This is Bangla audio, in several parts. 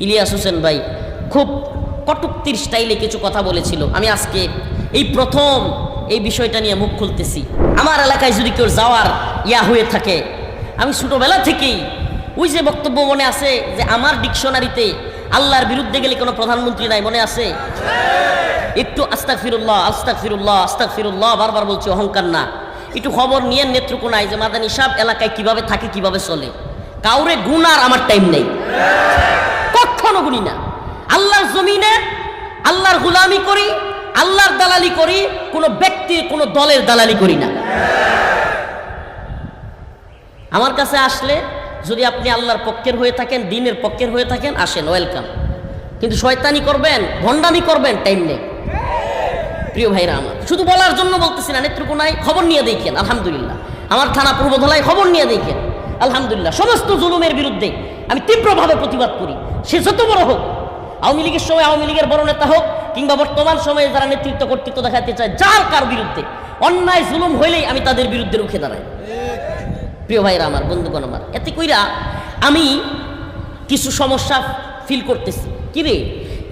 ইলিয়াস হোসেন ভাই খুব কটূক্তির স্টাইলে কিছু কথা বলেছিল। আমি আজকে এই প্রথম এই বিষয়টা নিয়ে মুখ খুলতেছি। আমার এলাকায় যদি কেউ যাওয়ার হয়ে থাকে, আমি ছোটোবেলা থেকেই ওই যে বক্তব্য মনে আছে যে আমার ডিকশনারিতে আল্লাহর বিরুদ্ধে গেলে কোনো প্রধানমন্ত্রী নাই, মনে আছে? একটু আস্তাগফিরুল্লাহ আস্তাগফিরুল্লাহ আস্তাগফিরুল্লাহ বারবার বলছি, অহংকার না। একটু খবর নিয়ে নেত্রকোনায় যে মাদানী সাহেব এলাকায় কিভাবে থাকে কিভাবে চলে, কাউরে গুনার আমার টাইম নেই, কখনো গুনি না। আল্লাহর জমিনে আল্লাহর গোলামি করি, আল্লাহর দালালি করি, কোনো ব্যক্তির কোনো দলের দালালি করি না। আমার কাছে আসলে যদি আপনি আল্লাহর পক্ষের হয়ে থাকেন, দ্বীনের পক্ষের হয়ে থাকেন, আসেন, ওয়েলকাম। কিন্তু শয়তানি করবেন, ভণ্ডামি করবেন, টাইম নেই। প্রিয় ভাইরা আমার, শুধু বলার জন্য বলতেছি না, নেত্রকোনায় খবর নিয়ে দেখেন, আলহামদুলিল্লাহ। আমার থানা পূর্বধলায় খবর নিয়ে দেখেন, আলহামদুলিল্লাহ। সমস্ত জুলুমের বিরুদ্ধে আমি তীব্রভাবে প্রতিবাদ করি, সে যত বড় হোক। আওয়ামী লীগের সময় আওয়ামী লীগের বড় নেতা হোক, কিংবা বর্তমান সময়ে যারা নেতৃত্ব কর্তৃত্ব দেখাতে চায়, যার কার বিরুদ্ধে অন্যায় জুলুম হইলেই আমি তাদের বিরুদ্ধে রুখে দাঁড়াই। প্রিয় ভাইরা আমার, বন্ধুগণ আমার, এতে কইরা আমি কিছু সমস্যা ফিল করতেছি। কি রে,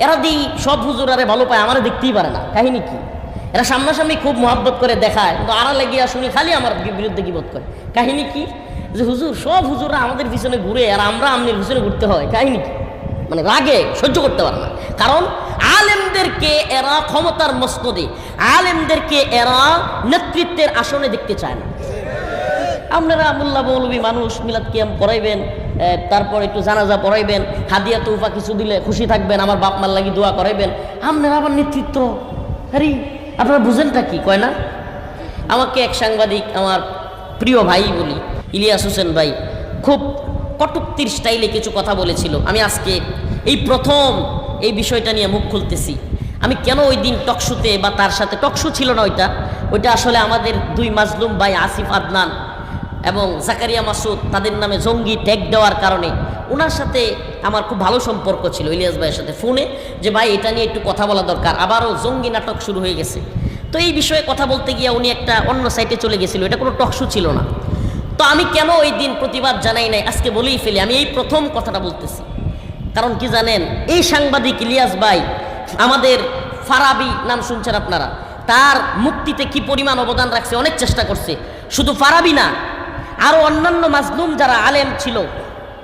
এরা দিই সব হুজুরারে ভালো পায়, আমারে দেখতেই পারে না, কাহিনী কি? এরা সামনাসামনি খুব মহাব্বত করে দেখায়, কিন্তু আড়ালে গিয়া শুনি খালি আমার বিরুদ্ধে গিবত করে। কাহিনী কি? যে হুজুর, সব হুজুররা আমাদের পিছনে ঘুরে আর আমরা আমনের পিছনে ঘুরতে হয়, কাহিনী কি? মানে রাগে সহ্য করতে পারে না। কারণ আলেমদেরকে এরা ক্ষমতার মসনদে, আলেমদেরকে এরা নেতৃত্বের আসনে দেখতে চায় না। আপনারা মোল্লা মৌলবী মানুষ, মিলাদ কিয়াম করাইবেন, তারপর একটু জানাজা পড়াইবেন, হাদিয়া তৌফা কিছু দিলে খুশি থাকবেন, আমার বাপ মার লাগি দোয়া করাইবেন। আপনারা আবার নেতৃত্ব, আরে আপনারা বুঝেনটা কি? কয় না। আমাকে এক সাংবাদিক, আমার প্রিয় ভাই বলি, ইলিয়াস হোসেন ভাই খুব কটূক্তির স্টাইলে কিছু কথা বলেছিল। আমি আজকে এই প্রথম এই বিষয়টা নিয়ে মুখ খুলতেছি। আমি কেন ওই দিন টকশুতে, বা তার সাথে টকশু ছিল না, ওইটা আসলে আমাদের দুই মাজলুম ভাই আসিফ আদনান এবং জাকারিয়া মাসুদ, তাদের নামে জঙ্গি ট্যাগ দেওয়ার কারণে ওনার সাথে আমার খুব ভালো সম্পর্ক ছিল, ইলিয়াস ভাইয়ের সাথে ফোনে, যে ভাই এটা নিয়ে একটু কথা বলা দরকার, আবারও জঙ্গি নাটক শুরু হয়ে গেছে। তো এই বিষয়ে কথা বলতে গিয়ে উনি একটা অন্য সাইটে চলে গেছিল, এটা কোনো টকশো ছিল না। তো আমি কেন ওই দিন প্রতিবাদ জানাই নাই, আজকে বলেই ফেলি। আমি এই প্রথম কথাটা বলতেছি, কারণ কি জানেন, এই সাংবাদিক ইলিয়াস ভাই আমাদের ফারাবি নাম শুনছেন আপনারা, তার মুক্তিতে কি পরিমাণ অবদান রাখছে, অনেক চেষ্টা করছে। শুধু ফারাবি না, আরও অন্যান্য মাজলুম যারা আলেম ছিল,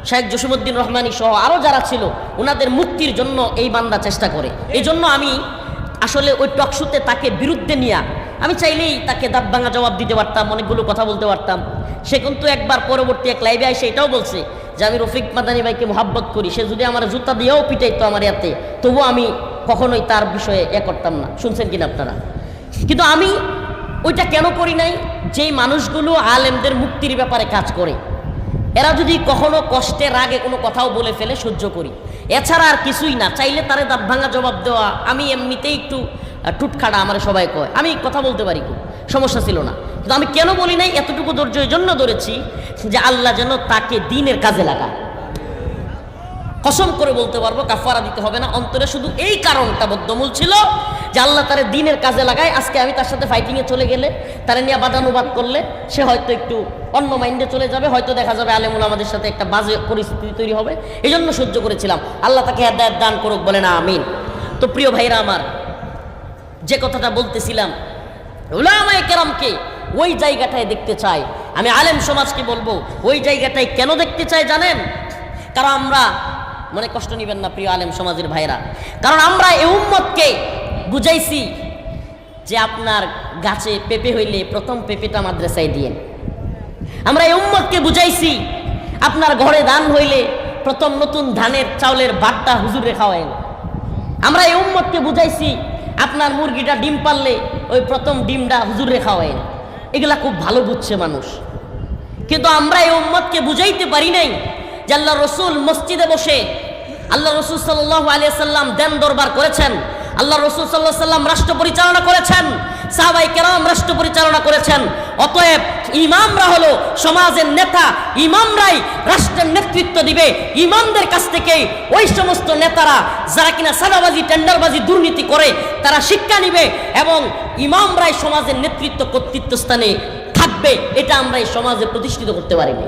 শেখ জসিমউদ্দিন রহমানী সহ আরও যারা ছিল, ওনাদের মুক্তির জন্য এই বান্দা চেষ্টা করে। এই জন্য আমি আসলে ওই টকশুতে তাকে বিরুদ্ধে নিয়ে আমি চাইলেই তাকে দাঁত ভাঙা জবাব দিতে পারতাম, অনেকগুলো কথা বলতে পারতাম। সে কিন্তু একবার পরবর্তী এক লাইভে এসে এটাও বলছে যে আমি রফিক মাদানী ভাইকে মোহাব্বত করি, সে যদি আমার জুতা দিয়েও পিটাইতো আমার এতে, তবুও আমি কখনোই তার বিষয়ে করতাম না। শুনছেন কিনা আপনারা? কিন্তু আমি ওইটা কেন করি নাই? যেই মানুষগুলো আলেমদের মুক্তির ব্যাপারে কাজ করে, এরা যদি কখনো কষ্টে রাগে কোনো কথাও বলে ফেলে, সহ্য করি, এছাড়া আর কিছুই না। চাইলে তারে দাঁত ভাঙা জবাব দেওয়া, আমি এমনিতেই একটু টুটখাড়া, আমার সবাই কয়, আমি কথা বলতে পারি, খুব সমস্যা ছিল না। কিন্তু আমি কেন বলি নাই, এতটুকু ধৈর্য এই জন্য ধরেছি যে আল্লাহ যেন তাকে দ্বীনের কাজে লাগায়। কসম করে বলতে পারবো, কাফারা দিতে হবে না। অন্তরে শুধু এই কারণটা বদ্ধমূল ছিল যে আল্লাহ তারে দ্বীনের কাজে লাগায়। আজকে আমি তার সাথে ফাইটিংয়ে চলে গেলে, তারা নিয়ে বাদানুবাদ করলে, সে হয়তো একটু অন্য মাইন্ডে চলে যাবে, হয়তো দেখা যাবে আলেমুল আমাদের সাথে একটা বাজে পরিস্থিতি তৈরি হবে। এই জন্য সহ্য করেছিলাম। আল্লাহ তাকে হেদায়েত দান করুক, বলে না আমিন। তো প্রিয় ভাইরা আমার, যে কথাটা বলতেছিলাম, উলামায়ে কেরামকে ওই জায়গাটায় দেখতে চাই। আমি আলেম সমাজকে বলবো, ওই জায়গাটায় কেন দেখতে চাই জানেন? কারণ আমরা, মনে কষ্ট নেবেন না প্রিয় আলেম সমাজের ভাইরা, কারণ আমরা এই উম্মতকে বুঝাইছি যে আপনার গাছে পেঁপে হইলে প্রথম পেঁপেটা মাদ্রাসায় দিয়েন। আমরা এই উম্মতকে বুঝাইছি আপনার ঘরে ধান হইলে প্রথম নতুন ধানের চাউলের ভাতটা হুজুরে খাওয়ায়েন। আমরা এই উম্মতকে বুঝাইছি আপনার মুরগিটা ডিম পারলে ওই প্রথম ডিমটা হুজুরে খাওয়ায়েন। এগুলা খুব ভালো বুঝছে মানুষ, কিন্তু আমরা এই উম্মতকে বুঝাইতে পারি নাই যে আল্লাহ রসুল মসজিদে বসে, আল্লাহ রসুল সাল্লাল্লাহু আলাইহি সাল্লাম দেন দরবার করেছেন, আল্লাহ রসুল সাল্লাল্লাহু আলাইহি সাল্লাম রাষ্ট্র পরিচালনা করেছেন, সাহাবায়ে কেরাম রাষ্ট্র পরিচালনা করেছেন। অতএব ইমামরা হলো সমাজের নেতা, ইমামরাই রাষ্ট্রের নেতৃত্ব দিবে। ইমামদের কাছ থেকে ওই সমস্ত নেতারা যারা কিনা সাদাবাজি, টেন্ডারবাজি, দুর্নীতি করে, তারা শিক্ষা নিবে এবং ইমামরাই সমাজের নেতৃত্ব কর্তৃত্ব স্থানে থাকবে। এটা আমরা এই সমাজে প্রতিষ্ঠিত করতে পারিনি।